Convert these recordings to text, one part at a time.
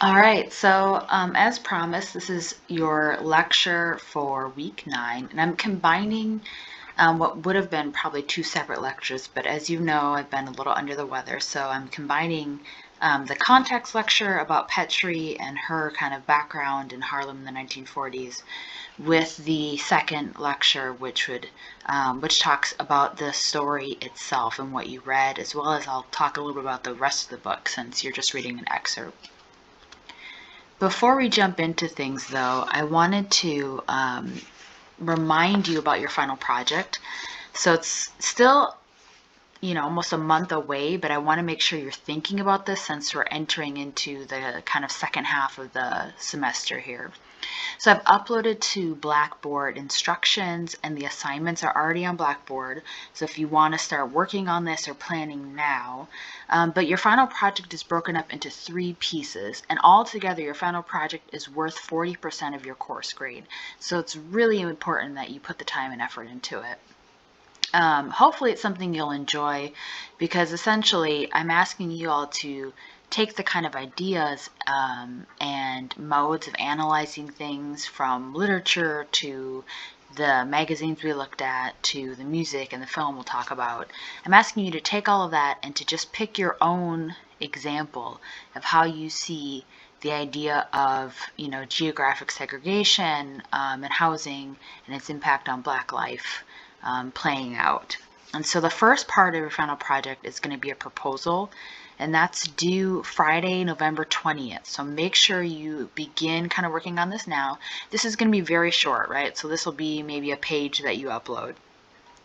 All right, so as promised, this is your lecture for week 9, and I'm combining what would have been probably two separate lectures, but as you know, I've been a little under the weather, so I'm combining the context lecture about Petry and her kind of background in Harlem in the 1940s with the second lecture, which talks about the story itself and what you read, as well as I'll talk a little bit about the rest of the book since you're just reading an excerpt. Before we jump into things, though, I wanted to remind you about your final project. So it's still, almost a month away, but I want to make sure you're thinking about this since we're entering into the kind of second half of the semester here. So I've uploaded to Blackboard instructions, and the assignments are already on Blackboard. So if you want to start working on this or planning now, but your final project is broken up into 3 pieces, and altogether your final project is worth 40% of your course grade. So it's really important that you put the time and effort into it. Hopefully it's something you'll enjoy, because essentially I'm asking you all to take the kind of ideas and modes of analyzing things, from literature to the magazines we looked at to the music and the film we'll talk about. I'm asking you to take all of that and to just pick your own example of how you see the idea of, geographic segregation and housing and its impact on Black life playing out. And so the first part of your final project is going to be a proposal, and that's due Friday, November 20th. So make sure you begin kind of working on this now. This is going to be very short, right? So this will be maybe a page that you upload.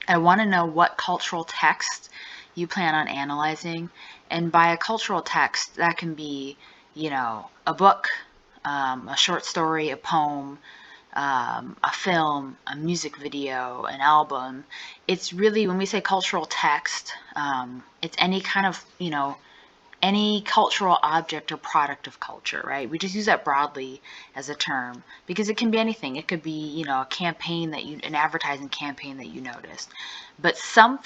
I want to know what cultural text you plan on analyzing. And by a cultural text, that can be, a book, a short story, a poem, a film, a music video, an album. It's really, when we say cultural text, it's any kind of, any cultural object or product of culture, right? We just use that broadly as a term because it can be anything. It could be, a campaign an advertising campaign that you noticed. But some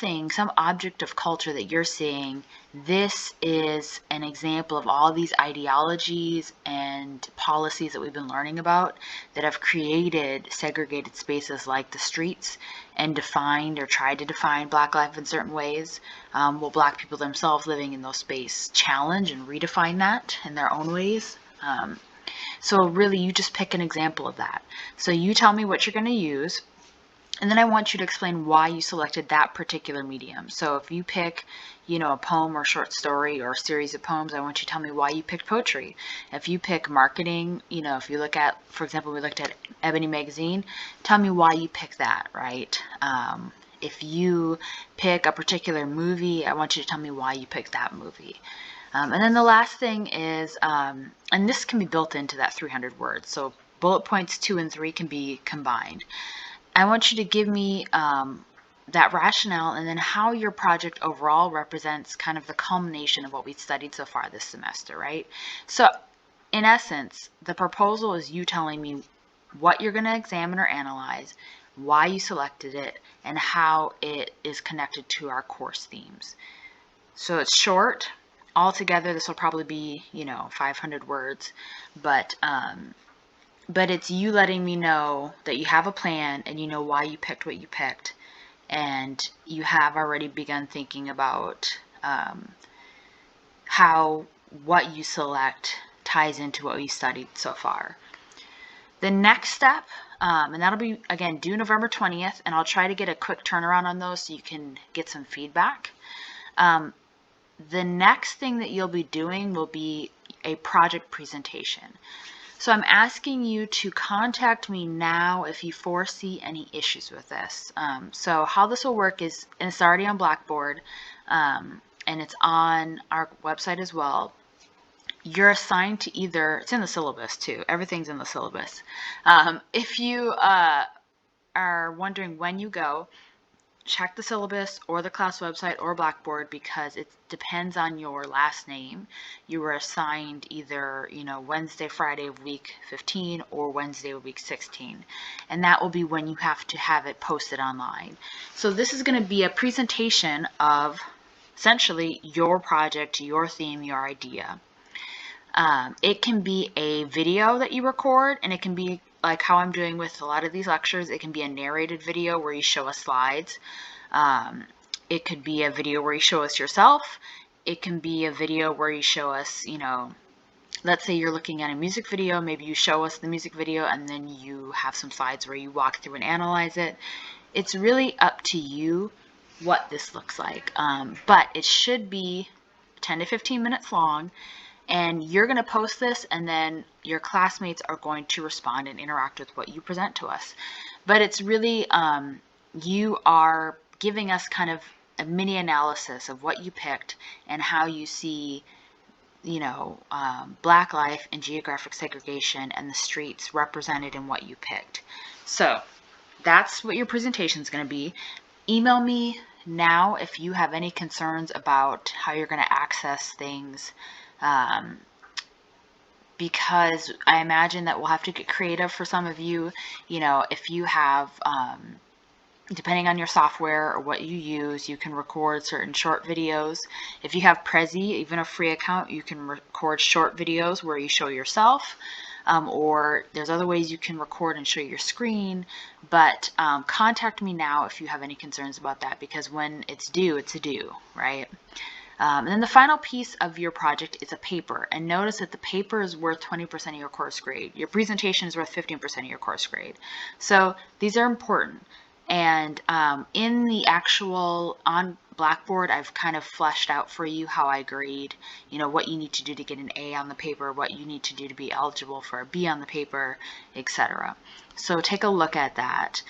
object of culture that you're seeing, this is an example of all these ideologies and policies that we've been learning about that have created segregated spaces like the streets and defined or tried to define Black life in certain ways. Will Black people themselves living in those spaces challenge and redefine that in their own ways? So really, you just pick an example of that. So you tell me what you're going to use, and then I want you to explain why you selected that particular medium. So if you pick, a poem or short story or a series of poems, I want you to tell me why you picked poetry. If you pick marketing, if you look at, for example, we looked at Ebony Magazine, tell me why you picked that, right? If you pick a particular movie, I want you to tell me why you picked that movie. And then the last thing is, and this can be built into that 300 words, so bullet points 2 and 3 can be combined. I want you to give me that rationale and then how your project overall represents kind of the culmination of what we've studied so far this semester, right? So in essence, the proposal is you telling me what you're going to examine or analyze, why you selected it, and how it is connected to our course themes. So it's short. Altogether, this will probably be, 500 words, but it's you letting me know that you have a plan and you know why you picked what you picked, and you have already begun thinking about how what you select ties into what we studied so far. The next step, and that'll be, again, due November 20th, and I'll try to get a quick turnaround on those so you can get some feedback. The next thing that you'll be doing will be a project presentation. So I'm asking you to contact me now if you foresee any issues with this. So how this will work is, and it's already on Blackboard, and it's on our website as well. You're assigned to either, it's in the syllabus too, everything's in the syllabus. If you are wondering when you go, check the syllabus or the class website or Blackboard, because it depends on your last name. You were assigned either, Wednesday, Friday of week 15 or Wednesday of week 16. And that will be when you have to have it posted online. So this is going to be a presentation of essentially your project, your theme, your idea. It can be a video that you record, and it can be like how I'm doing with a lot of these lectures. It can be a narrated video where you show us slides. It could be a video where you show us yourself. It can be a video where you show us, let's say you're looking at a music video, maybe you show us the music video and then you have some slides where you walk through and analyze it. It's really up to you what this looks like. But it should be 10 to 15 minutes long, and you're going to post this, and then your classmates are going to respond and interact with what you present to us. But it's really, you are giving us kind of a mini analysis of what you picked and how you see Black life and geographic segregation and the streets represented in what you picked. So that's what your presentation is going to be. Email me now if you have any concerns about how you're going to access things, because I imagine that we'll have to get creative for some of you. If you have depending on your software or what you use, you can record certain short videos. If you have Prezi, even a free account, you can record short videos where you show yourself, or there's other ways you can record and show your screen. But contact me now if you have any concerns about that, because when it's due, it's a due, right? And then the final piece of your project is a paper. And notice that the paper is worth 20% of your course grade. Your presentation is worth 15% of your course grade. So these are important. And in the actual on Blackboard, I've kind of fleshed out for you how I grade, what you need to do to get an A on the paper, what you need to do to be eligible for a B on the paper, etc. So take a look at that.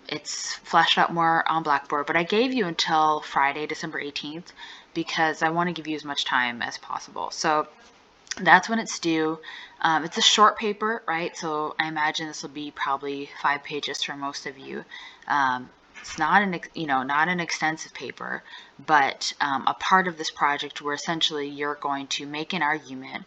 It's fleshed out more on Blackboard, but I gave you until Friday, December 18th, because I want to give you as much time as possible. So that's when it's due. It's a short paper, right? So I imagine this will be probably 5 pages for most of you. It's not an extensive paper, but a part of this project where essentially you're going to make an argument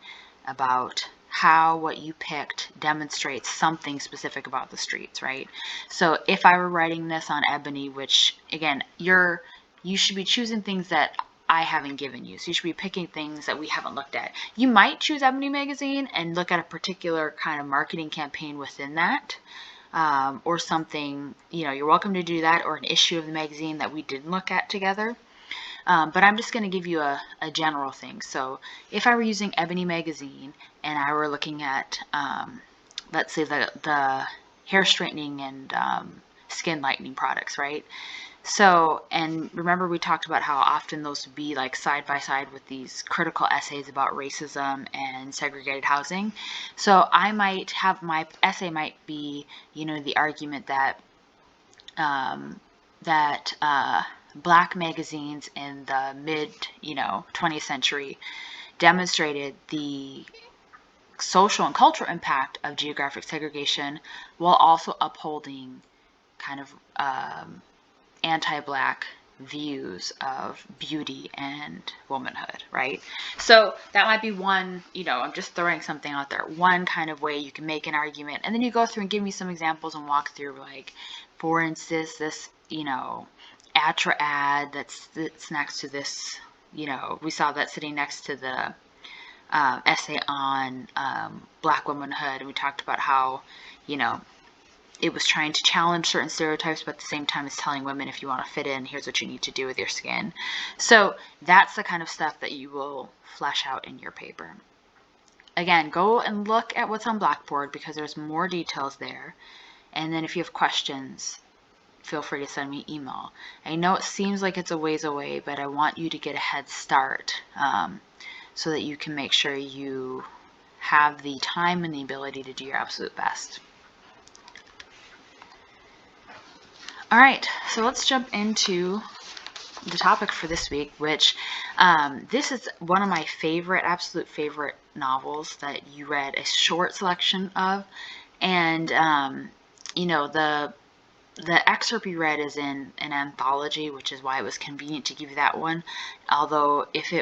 about how what you picked demonstrates something specific about the streets, right? So if I were writing this on Ebony, which again, you should be choosing things that I haven't given you. So you should be picking things that we haven't looked at. You might choose Ebony magazine and look at a particular kind of marketing campaign within that, or something, you're welcome to do that, or an issue of the magazine that we didn't look at together. But I'm just going to give you a general thing. So if I were using Ebony magazine and I were looking at, let's say the hair straightening and skin lightening products, right? So, and remember we talked about how often those would be like side by side with these critical essays about racism and segregated housing. So I might have, my essay might be, the argument that Black magazines in the mid, 20th century demonstrated the social and cultural impact of geographic segregation while also upholding kind of anti-Black views of beauty and womanhood, right? So that might be one, I'm just throwing something out there, one kind of way you can make an argument. And then you go through and give me some examples and walk through, like, for instance, this, Atra ad that's next to this, we saw that sitting next to the essay on Black womanhood, and we talked about how, it was trying to challenge certain stereotypes, but at the same time it's telling women, if you want to fit in, here's what you need to do with your skin. So that's the kind of stuff that you will flesh out in your paper. Again, go and look at what's on Blackboard, because there's more details there. And then if you have questions, feel free to send me an email. I know it seems like it's a ways away, but I want you to get a head start, so that you can make sure you have the time and the ability to do your absolute best. All right, so let's jump into the topic for this week, which this is one of my absolute favorite novels that you read a short selection of. And, the excerpt you read is in an anthology, which is why it was convenient to give you that one. Although if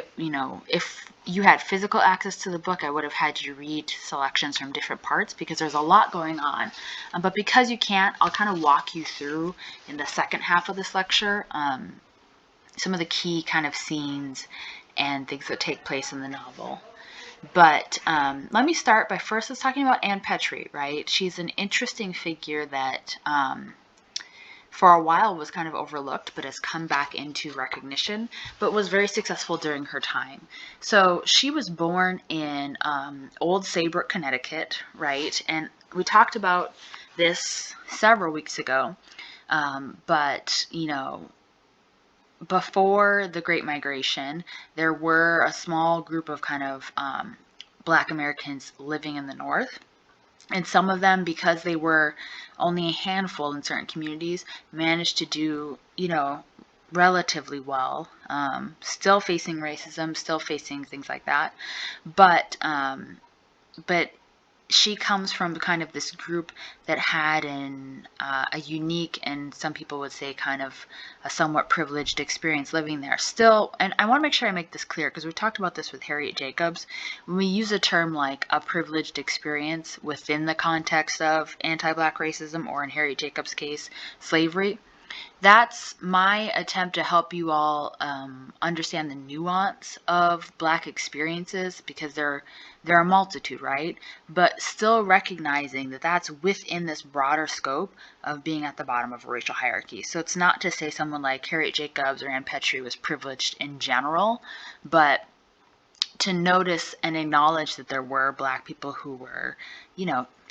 you had physical access to the book, I would have had you read selections from different parts, because there's a lot going on. But because you can't, I'll kind of walk you through in the second half of this lecture some of the key kind of scenes and things that take place in the novel. But let me start by first just talking about Ann Petry, right? She's an interesting figure that for a while was kind of overlooked, but has come back into recognition, but was very successful during her time. So she was born in Old Saybrook, Connecticut, right? And we talked about this several weeks ago, but before the Great Migration, there were a small group of kind of Black Americans living in the North. And some of them, because they were only a handful in certain communities, managed to do, relatively well. Still facing racism, still facing things like that. But she comes from kind of this group that had a unique, and some people would say kind of a somewhat privileged experience living there. Still, and I want to make sure I make this clear because we talked about this with Harriet Jacobs. When we use a term like a privileged experience within the context of anti-Black racism, or in Harriet Jacobs' case, slavery, that's my attempt to help you all understand the nuance of Black experiences, because there are a multitude, right? But still recognizing that that's within this broader scope of being at the bottom of a racial hierarchy. So it's not to say someone like Harriet Jacobs or Ann Petry was privileged in general, but to notice and acknowledge that there were Black people who were,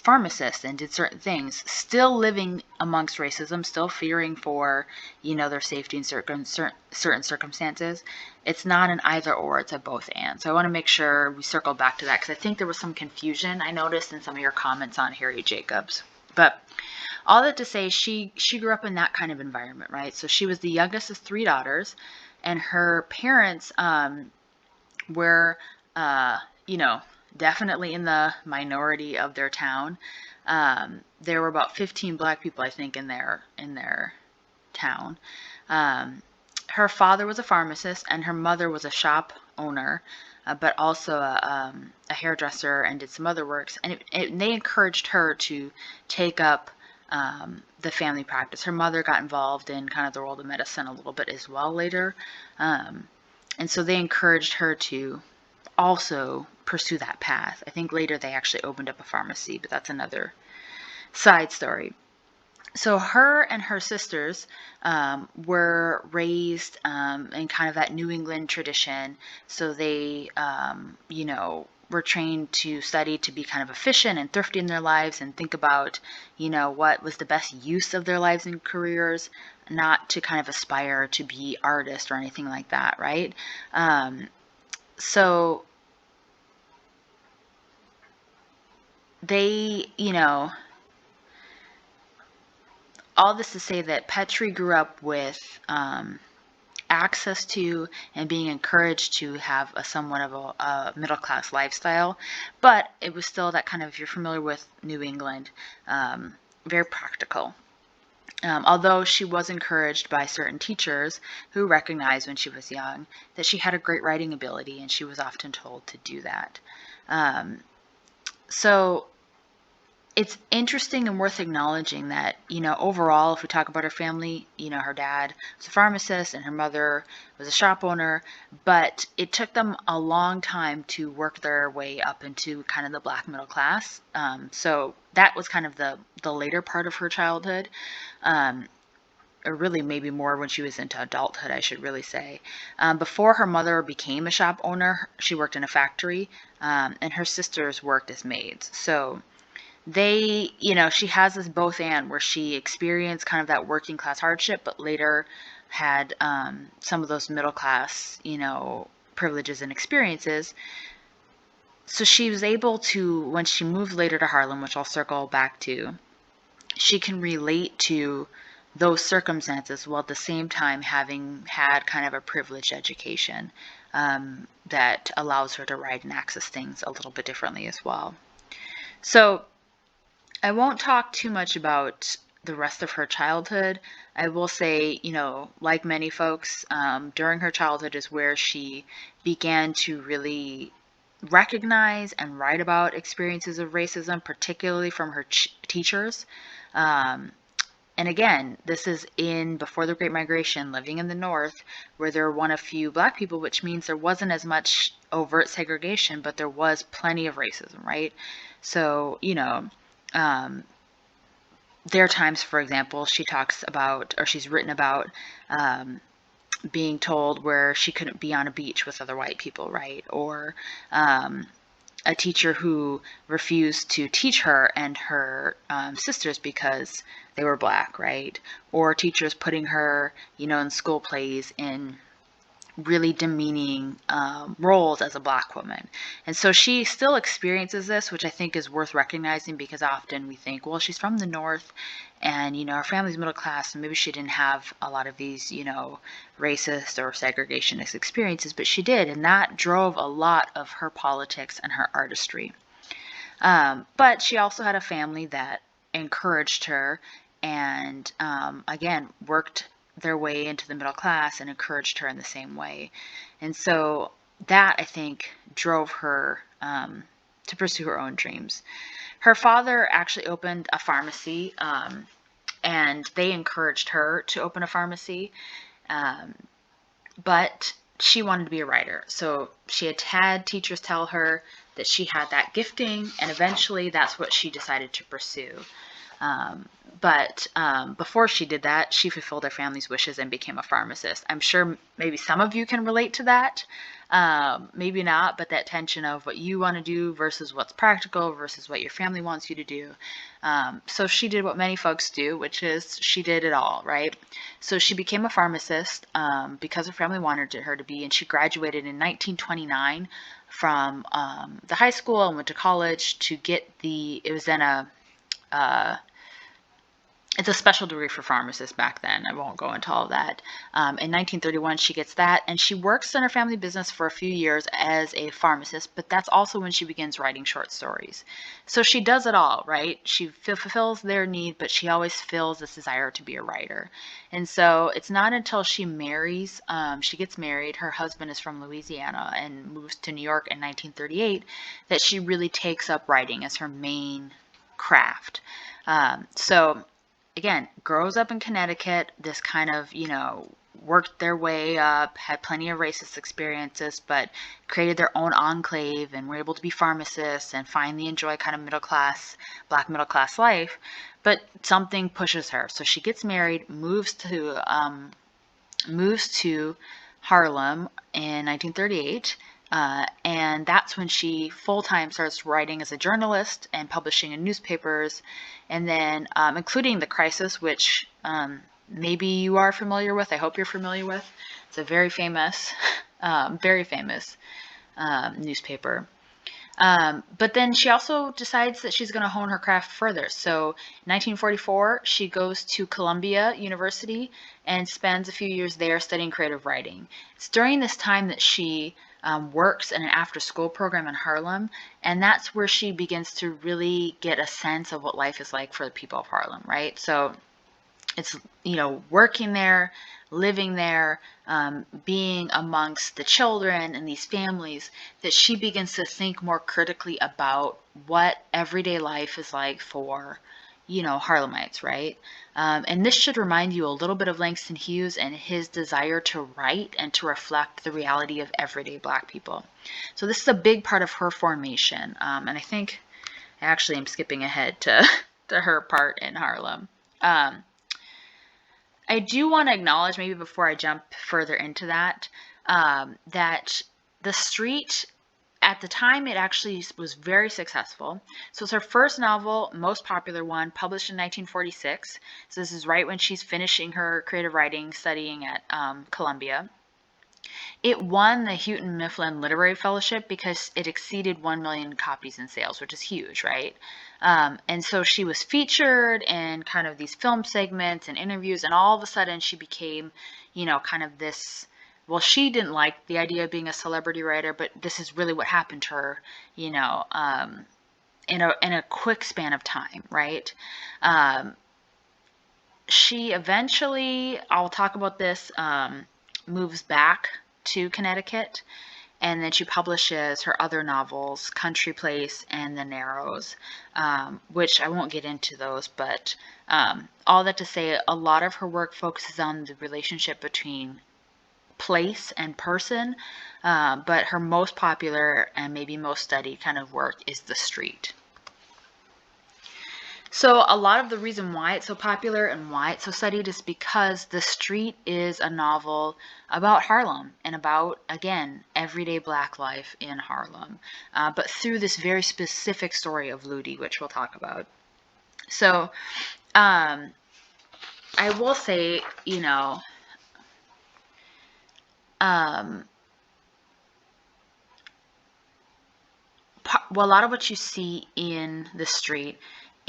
pharmacists and did certain things, still living amongst racism, still fearing for, their safety in certain circumstances. It's not an either or, it's a both and. So I want to make sure we circle back to that, because I think there was some confusion I noticed in some of your comments on Harriet Jacobs. But all that to say, she grew up in that kind of environment, right? So she was the youngest of 3 daughters, and her parents were, definitely in the minority of their town. There were about 15 Black people, I think, in their town. Her father was a pharmacist, and her mother was a shop owner, but also a hairdresser, and did some other works. And they encouraged her to take up the family practice. Her mother got involved in kind of the world of medicine a little bit as well later. And so they encouraged her to also pursue that path. I think later they actually opened up a pharmacy, but that's another side story. So her and her sisters were raised in kind of that New England tradition. So they, were trained to study to be kind of efficient and thrifty in their lives, and think about, what was the best use of their lives and careers, not to kind of aspire to be artists or anything like that, right? So they, all this to say that Petry grew up with access to and being encouraged to have a somewhat of a middle class lifestyle, but it was still that kind of, if you're familiar with New England, very practical. Although she was encouraged by certain teachers who recognized when she was young that she had a great writing ability, and she was often told to do that. So it's interesting and worth acknowledging that, overall, if we talk about her family, her dad was a pharmacist and her mother was a shop owner, but it took them a long time to work their way up into kind of the Black middle class. So that was kind of the later part of her childhood, or really maybe more when she was into adulthood, I should really say. Before her mother became a shop owner, she worked in a factory, and her sisters worked as maids. So they, she has this both and, where she experienced kind of that working class hardship, but later had some of those middle class, privileges and experiences. So she was able to, when she moved later to Harlem, which I'll circle back to, she can relate to those circumstances while at the same time having had kind of a privileged education that allows her to write and access things a little bit differently as well. So I won't talk too much about the rest of her childhood. I will say, like many folks, during her childhood is where she began to really recognize and write about experiences of racism, particularly from her teachers. And again, this is in before the Great Migration, living in the North, where there were one of few black people, which means there wasn't as much overt segregation, but there was plenty of racism, right? So, um, there are times, for example, she talks about, or she's written about, being told where she couldn't be on a beach with other white people, right? Or a teacher who refused to teach her and her sisters because they were black, right? Or teachers putting her, in school plays in really demeaning roles as a black woman. And so she still experiences this, which I think is worth recognizing, because often we think, well, she's from the North and, her family's middle class, and maybe she didn't have a lot of these, racist or segregationist experiences, but she did. And that drove a lot of her politics and her artistry. But she also had a family that encouraged her and, again, worked their way into the middle class and encouraged her in the same way. And so that, I think, drove her to pursue her own dreams. Her father actually opened a pharmacy, and they encouraged her to open a pharmacy, but she wanted to be a writer. So she had teachers tell her that she had that gifting, and eventually that's what she decided to pursue. But before she did that, she fulfilled her family's wishes and became a pharmacist. I'm sure maybe some of you can relate to that. Maybe not, but that tension of what you want to do versus what's practical versus what your family wants you to do. So she did what many folks do, which is she did it all, right? So she became a pharmacist because her family wanted her to be, and she graduated in 1929 from the high school and went to college to get it was then it's a special degree for pharmacists back then. I won't go into all of that. In 1931, she gets that, and she works in her family business for a few years as a pharmacist, but that's also when she begins writing short stories. So she does it all, right? She fulfills their need, but she always feels this desire to be a writer. And so it's not until she marries, she gets married, her husband is from Louisiana and moves to New York in 1938, that she really takes up writing as her main craft. So again, grows up in Connecticut, this kind of, worked their way up, had plenty of racist experiences, but created their own enclave and were able to be pharmacists and finally enjoy kind of black middle class life. But something pushes her. So she gets married, moves to Harlem in 1938. And that's when she full-time starts writing as a journalist and publishing in newspapers, and then including The Crisis, which maybe you are familiar with. I hope you're familiar with. It's a very famous, newspaper. But then she also decides that she's going to hone her craft further. So in 1944, she goes to Columbia University and spends a few years there studying creative writing. It's during this time that she works in an after-school program in Harlem, and that's where she begins to really get a sense of what life is like for the people of Harlem, right? So it's, working there, living there, being amongst the children and these families, that she begins to think more critically about what everyday life is like for, Harlemites, right? And this should remind you a little bit of Langston Hughes and his desire to write and to reflect the reality of everyday Black people. So this is a big part of her formation. And I think I actually am skipping ahead to, to her part in Harlem. I do want to acknowledge, maybe before I jump further into that, that the street, at the time, it actually was very successful. So it's her first novel, most popular one, published in 1946. So this is right when she's finishing her creative writing, studying at Columbia. It won the Houghton Mifflin Literary Fellowship because it exceeded 1 million copies in sales, which is huge, right? And so she was featured in kind of these film segments and interviews, and all of a sudden she became, kind of this. Well, she didn't like the idea of being a celebrity writer, but this is really what happened to her, in a quick span of time, right? She eventually, I'll talk about this, moves back to Connecticut, And then she publishes her other novels, Country Place and The Narrows, which I won't get into those, but all that to say, a lot of her work focuses on the relationship between place and person, but her most popular and maybe most studied kind of work is the street. So a lot of the reason why it's so popular and why it's so studied is because The Street is a novel about Harlem and about, again, everyday Black life in Harlem, but through this very specific story of Ludi, which we'll talk about. So I will say, well, a lot of what you see in The Street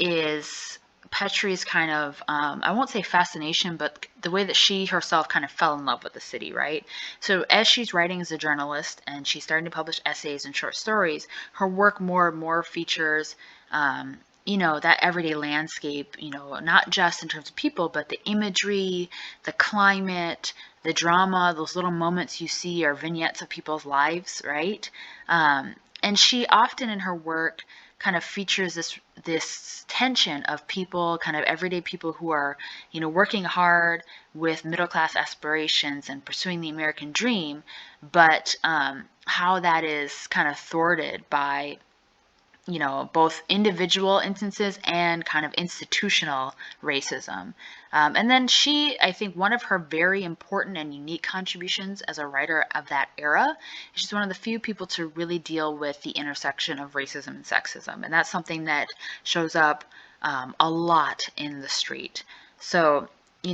is Petry's kind of, I won't say fascination, but the way that she herself kind of fell in love with the city, right? So as she's writing as a journalist and she's starting to publish essays and short stories, her work more and more features, that everyday landscape, not just in terms of people, but the imagery, the climate, the drama, those little moments you see are vignettes of people's lives, right? And she often in her work kind of features this tension of people, kind of everyday people who are, working hard with middle class aspirations and pursuing the American dream, but how that is kind of thwarted by both individual instances and kind of institutional racism. And then I think one of her very important and unique contributions as a writer of that era, she's one of the few people to really deal with the intersection of racism and sexism. And that's something that shows up a lot in The Street. So,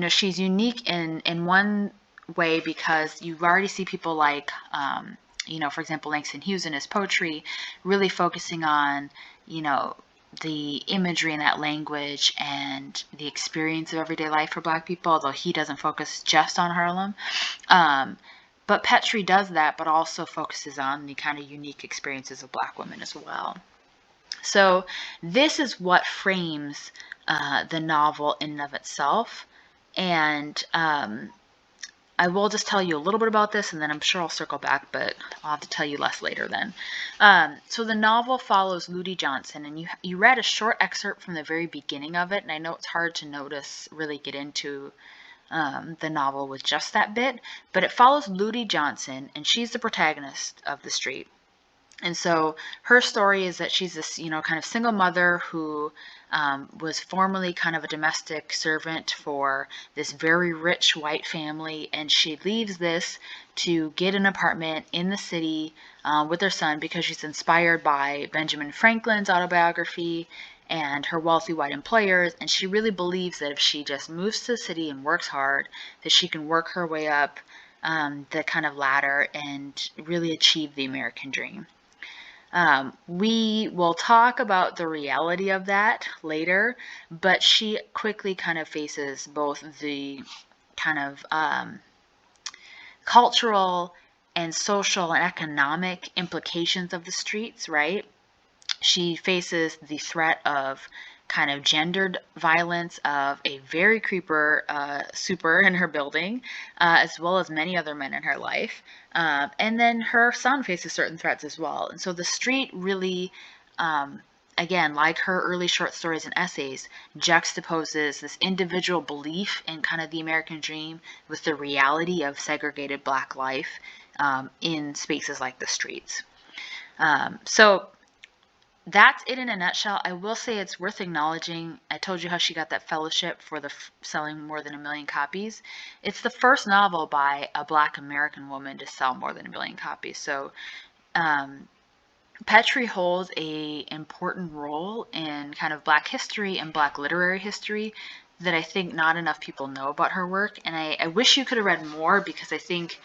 she's unique in one way because you already see people like, for example, Langston Hughes in his poetry, really focusing on, the imagery in that language and the experience of everyday life for Black people, although he doesn't focus just on Harlem. But Petry does that, but also focuses on the kind of unique experiences of Black women as well. So this is what frames the novel in and of itself. And I will just tell you a little bit about this, and then I'm sure I'll circle back, but I'll have to tell you less later then. So the novel follows Ludi Johnson, and you read a short excerpt from the very beginning of it, and I know it's hard to really get into the novel with just that bit, but it follows Ludi Johnson, and she's the protagonist of The Street. And so her story is that she's this, kind of single mother who was formerly kind of a domestic servant for this very rich white family. And she leaves this to get an apartment in the city with her son because she's inspired by Benjamin Franklin's autobiography and her wealthy white employers. And she really believes that if she just moves to the city and works hard, that she can work her way up the kind of ladder and really achieve the American dream. We will talk about the reality of that later, but she quickly kind of faces both the kind of cultural and social and economic implications of the streets, right? She faces the threat of kind of gendered violence of a very creeper super in her building, as well as many other men in her life. And then her son faces certain threats as well. And so The Street really, again, like her early short stories and essays, juxtaposes this individual belief in kind of the American dream with the reality of segregated Black life in spaces like the streets. So that's it in a nutshell. I will say it's worth acknowledging. I told you how she got that fellowship for selling more than 1 million copies. It's the first novel by a Black American woman to sell more than 1 million copies. So Petry holds a important role in kind of Black history and Black literary history that I think not enough people know about her work. And I wish you could have read more because I think,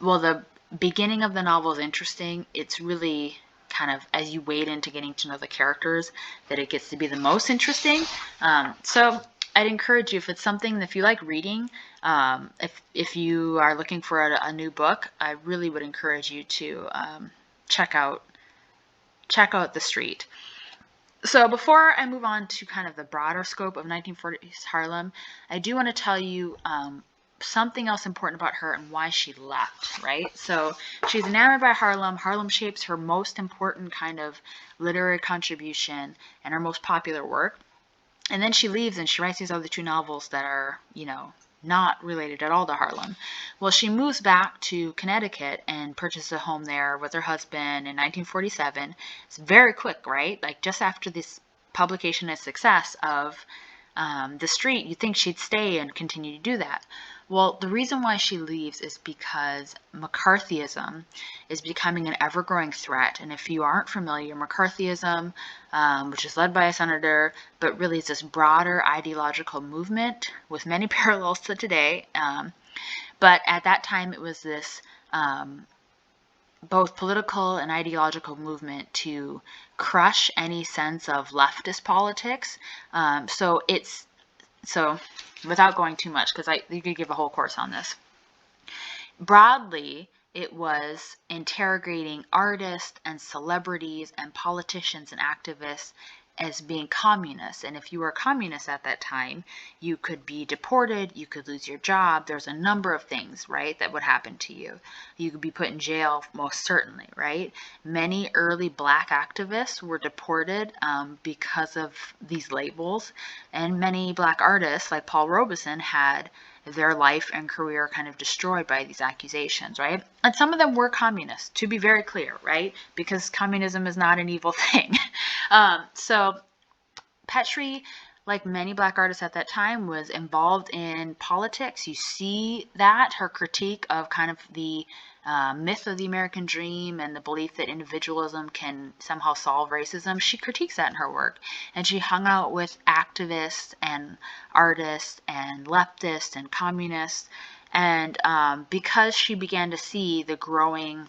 well, the beginning of the novel is interesting. It's really kind of as you wade into getting to know the characters that it gets to be the most interesting. So I'd encourage you, if it's something, if you like reading, if you are looking for a new book, I really would encourage you to check out The Street. So before I move on to kind of the broader scope of 1940s Harlem, I do want to tell you something else important about her and why she left, right? So she's enamored by Harlem. Harlem shapes her most important kind of literary contribution and her most popular work. And then she leaves and she writes these other two novels that are, not related at all to Harlem. Well, she moves back to Connecticut and purchases a home there with her husband in 1947. It's very quick, right? Like just after this publication and success of The Street, you'd think she'd stay and continue to do that. Well, the reason why she leaves is because McCarthyism is becoming an ever-growing threat. And if you aren't familiar, McCarthyism, which is led by a senator, but really is this broader ideological movement with many parallels to today. But at that time, it was this both political and ideological movement to crush any sense of leftist politics. So without going too much, because you could give a whole course on this. Broadly, it was interrogating artists and celebrities and politicians and activists as being communists. And if you were a communist at that time, you could be deported, you could lose your job. There's a number of things, right, that would happen to you. You could be put in jail, most certainly, right? Many early black activists were deported because of these labels, and many black artists, like Paul Robeson, had their life and career kind of destroyed by these accusations, right? And some of them were communists, to be very clear, right? Because communism is not an evil thing. So Petry, like many black artists at that time, was involved in politics. You see that, her critique of kind of the myth of the American dream and the belief that individualism can somehow solve racism. She critiques that in her work. And she hung out with activists and artists and leftists and communists. And because she began to see the growing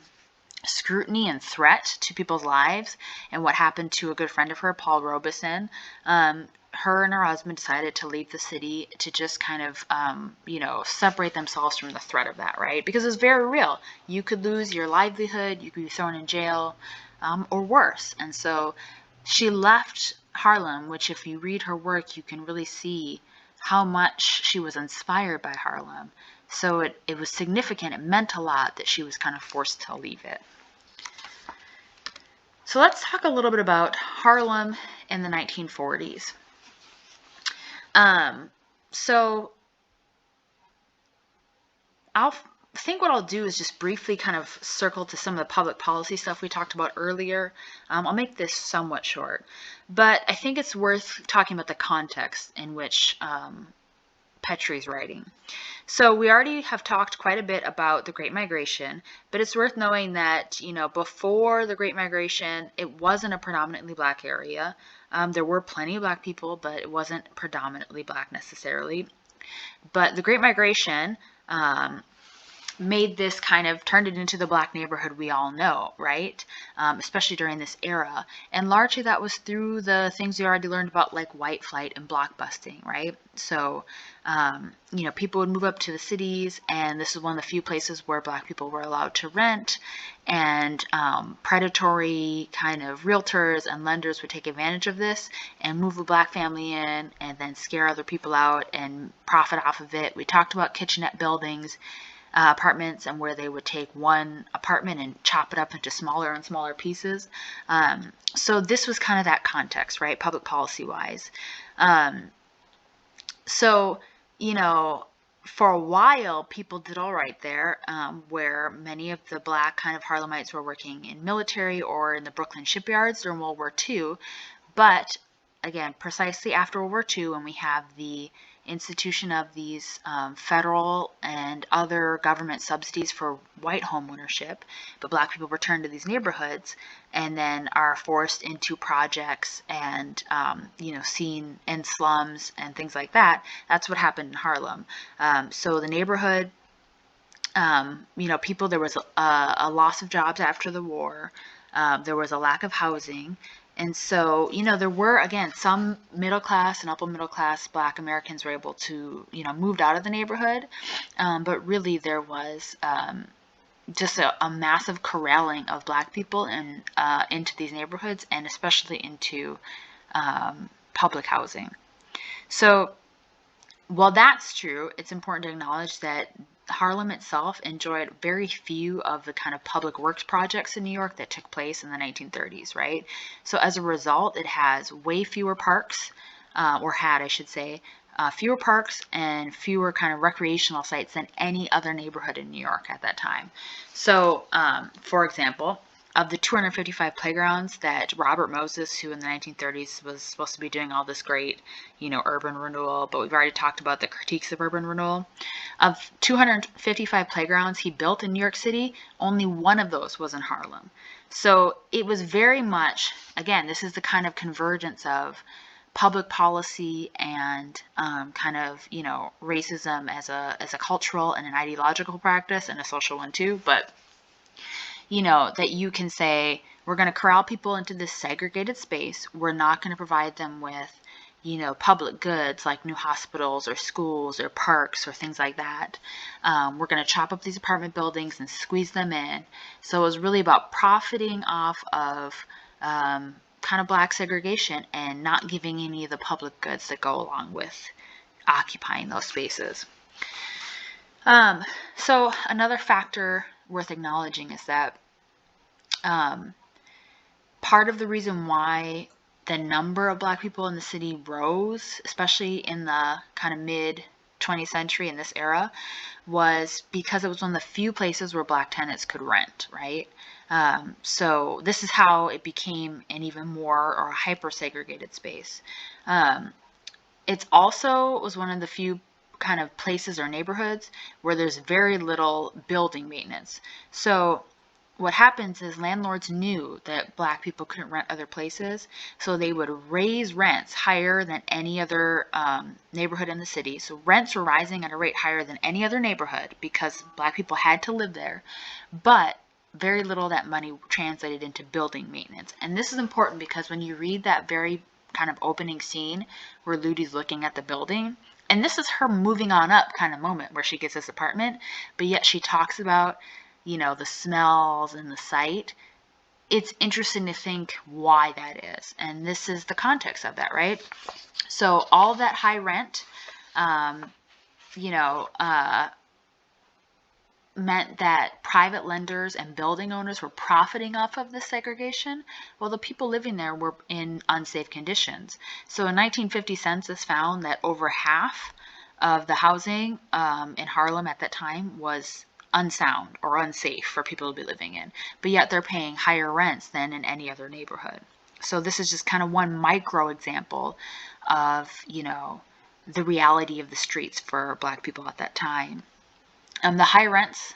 scrutiny and threat to people's lives and what happened to a good friend of her, Paul Robeson, her and her husband decided to leave the city to just kind of, separate themselves from the threat of that, right? Because it's very real. You could lose your livelihood, you could be thrown in jail, or worse. And so she left Harlem, which if you read her work, you can really see how much she was inspired by Harlem. So it was significant. It meant a lot that she was kind of forced to leave it. So let's talk a little bit about Harlem in the 1940s. So I think what I'll do is just briefly kind of circle to some of the public policy stuff we talked about earlier. I'll make this somewhat short, but I think it's worth talking about the context in which Petry's writing. So we already have talked quite a bit about the Great Migration, but it's worth knowing that, before the Great Migration, it wasn't a predominantly black area. There were plenty of black people, but it wasn't predominantly black necessarily. But the Great Migration turned it into the black neighborhood we all know, right? Especially during this era. And largely that was through the things we already learned about, like white flight and blockbusting, right? So, people would move up to the cities, and this is one of the few places where black people were allowed to rent, and predatory kind of realtors and lenders would take advantage of this and move a black family in and then scare other people out and profit off of it. We talked about kitchenette buildings, apartments, and where they would take one apartment and chop it up into smaller and smaller pieces. So this was kind of that context, right, public policy wise. So, for a while, people did all right there, where many of the black kind of Harlemites were working in military or in the Brooklyn shipyards during World War II. But again, precisely after World War II, when we have the institution of these federal and other government subsidies for white home ownership, but black people return to these neighborhoods and then are forced into projects and seen in slums and things like that. That's what happened in Harlem. So the neighborhood, people, there was a loss of jobs after the war. There was a lack of housing. And so, there were, again, some middle class and upper middle class black Americans were able to, moved out of the neighborhood. But really there was just a massive corralling of black people into these neighborhoods, and especially into public housing. So While that's true, it's important to acknowledge that Harlem itself enjoyed very few of the kind of public works projects in New York that took place in the 1930s, right? So as a result, it has way fewer parks, or had, I should say, fewer parks and fewer kind of recreational sites than any other neighborhood in New York at that time. So, for example, of the 255 playgrounds that Robert Moses, who in the 1930s was supposed to be doing all this great, urban renewal, but we've already talked about the critiques of urban renewal. Of 255 playgrounds he built in New York City, only one of those was in Harlem. So it was very much, again, this is the kind of convergence of public policy and kind of racism as a cultural and an ideological practice, and a social one too. But that you can say, we're going to corral people into this segregated space. We're not going to provide them with, public goods like new hospitals or schools or parks or things like that. We're going to chop up these apartment buildings and squeeze them in. So it was really about profiting off of kind of black segregation and not giving any of the public goods that go along with occupying those spaces. So another factor worth acknowledging is that part of the reason why the number of black people in the city rose, especially in the kind of mid 20th century in this era, was because it was one of the few places where black tenants could rent, right? So this is how it became an even more or a hyper segregated space. It's also was one of the few kind of places or neighborhoods where there's very little building maintenance. So what happens is landlords knew that black people couldn't rent other places, so they would raise rents higher than any other neighborhood in the city. So rents were rising at a rate higher than any other neighborhood because black people had to live there, but very little of that money translated into building maintenance. And this is important because when you read that very kind of opening scene where Ludy's looking at the building, and this is her moving on up kind of moment where she gets this apartment, but yet she talks about the smells and the sight. It's interesting to think why that is. And this is the context of that, right? So all that high rent, meant that private lenders and building owners were profiting off of this segregation, while the people living there were in unsafe conditions. So a 1950 census found that over half of the housing in Harlem at that time was unsound or unsafe for people to be living in, but yet they're paying higher rents than in any other neighborhood. So this is just kind of one micro example of, the reality of the streets for black people at that time. The high rents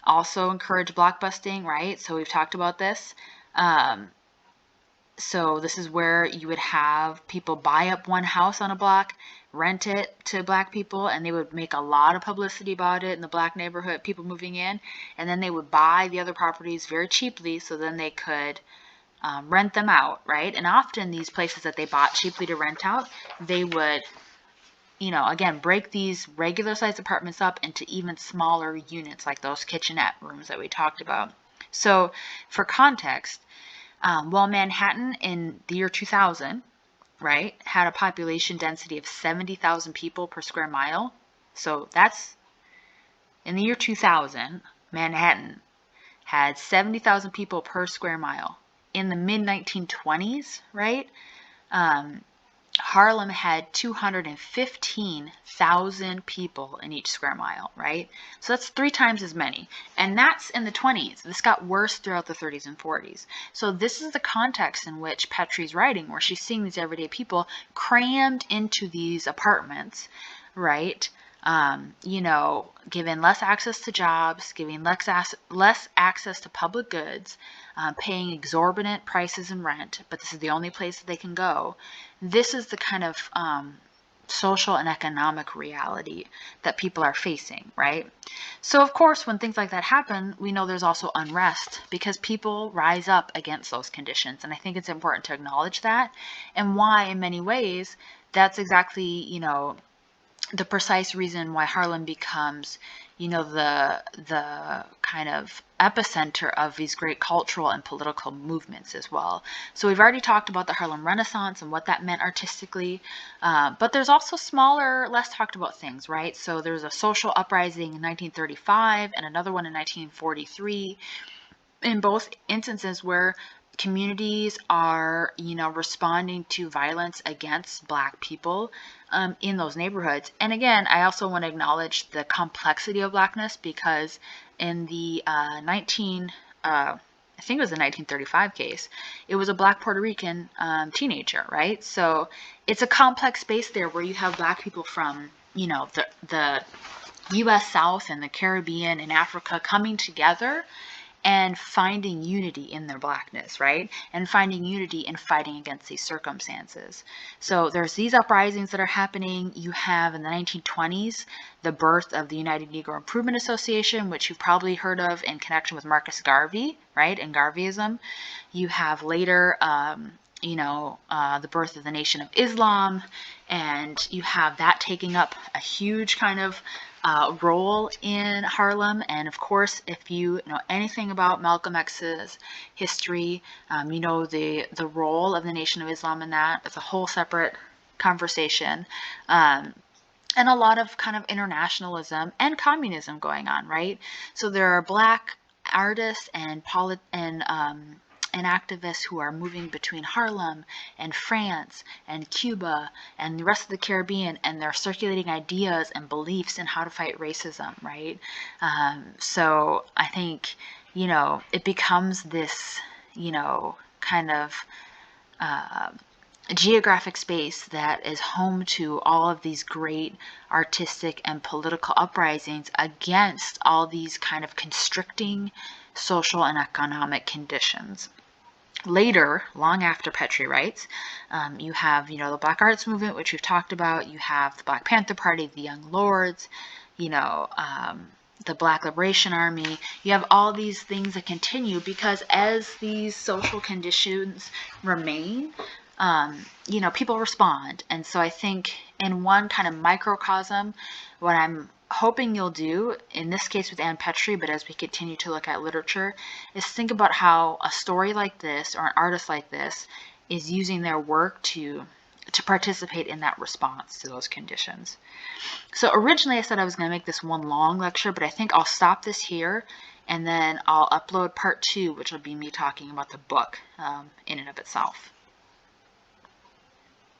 also encourage blockbusting, right? So we've talked about this. So this is where you would have people buy up one house on a block, rent it to black people, and they would make a lot of publicity about it in the black neighborhood, people moving in, and then they would buy the other properties very cheaply so then they could rent them out, right? And often these places that they bought cheaply to rent out, they would, again, break these regular sized apartments up into even smaller units like those kitchenette rooms that we talked about. So for context, while Manhattan in the year 2000, right, had a population density of 70,000 people per square mile. So that's, in the year 2000, Manhattan had 70,000 people per square mile. In the mid-1920s, right, Harlem had 215,000 people in each square mile, right? So that's 3 times as many. And that's in the 20s. This got worse throughout the 30s and 40s. So this is the context in which Petry's writing, where she's seeing these everyday people crammed into these apartments, right? Given less access to jobs, giving less access to public goods, paying exorbitant prices in rent, but this is the only place that they can go. This is the kind of social and economic reality that people are facing, right? So of course, when things like that happen, we know there's also unrest because people rise up against those conditions. And I think it's important to acknowledge that, and why in many ways, that's exactly, the precise reason why Harlem becomes, the kind of epicenter of these great cultural and political movements as well. So we've already talked about the Harlem Renaissance and what that meant artistically, but there's also smaller, less talked about things, right? So there's a social uprising in 1935 and another one in 1943. In both instances where communities are, responding to violence against Black people in those neighborhoods. And again, I also want to acknowledge the complexity of Blackness, because in the I think it was the 1935 case, it was a Black Puerto Rican teenager, right? So it's a complex space there where you have Black people from, the U.S. South and the Caribbean and Africa coming together and finding unity in their Blackness, right? And finding unity in fighting against these circumstances. So there's these uprisings that are happening. You have in the 1920s the birth of the United Negro Improvement Association, which you've probably heard of in connection with Marcus Garvey, right? And Garveyism. You have later the birth of the Nation of Islam, and you have that taking up a huge kind of role in Harlem. And of course, if you know anything about Malcolm X's history, you know the role of the Nation of Islam in that. It's a whole separate conversation. And a lot of kind of internationalism and communism going on, right? So there are Black artists and activists who are moving between Harlem and France and Cuba and the rest of the Caribbean, and they're circulating ideas and beliefs in how to fight racism, right? So I think, it becomes this, kind of geographic space that is home to all of these great artistic and political uprisings against all these kind of constricting social and economic conditions. Later, long after Petry writes, you have, the Black Arts Movement, which we've talked about. You have the Black Panther Party, the Young Lords, the Black Liberation Army. You have all these things that continue because as these social conditions remain, people respond. And so I think in one kind of microcosm, what I'm hoping you'll do, in this case with Ann Petry, but as we continue to look at literature, is think about how a story like this or an artist like this is using their work to participate in that response to those conditions. So originally I said I was going to make this one long lecture, but I think I'll stop this here and then I'll upload part 2, which will be me talking about the book in and of itself.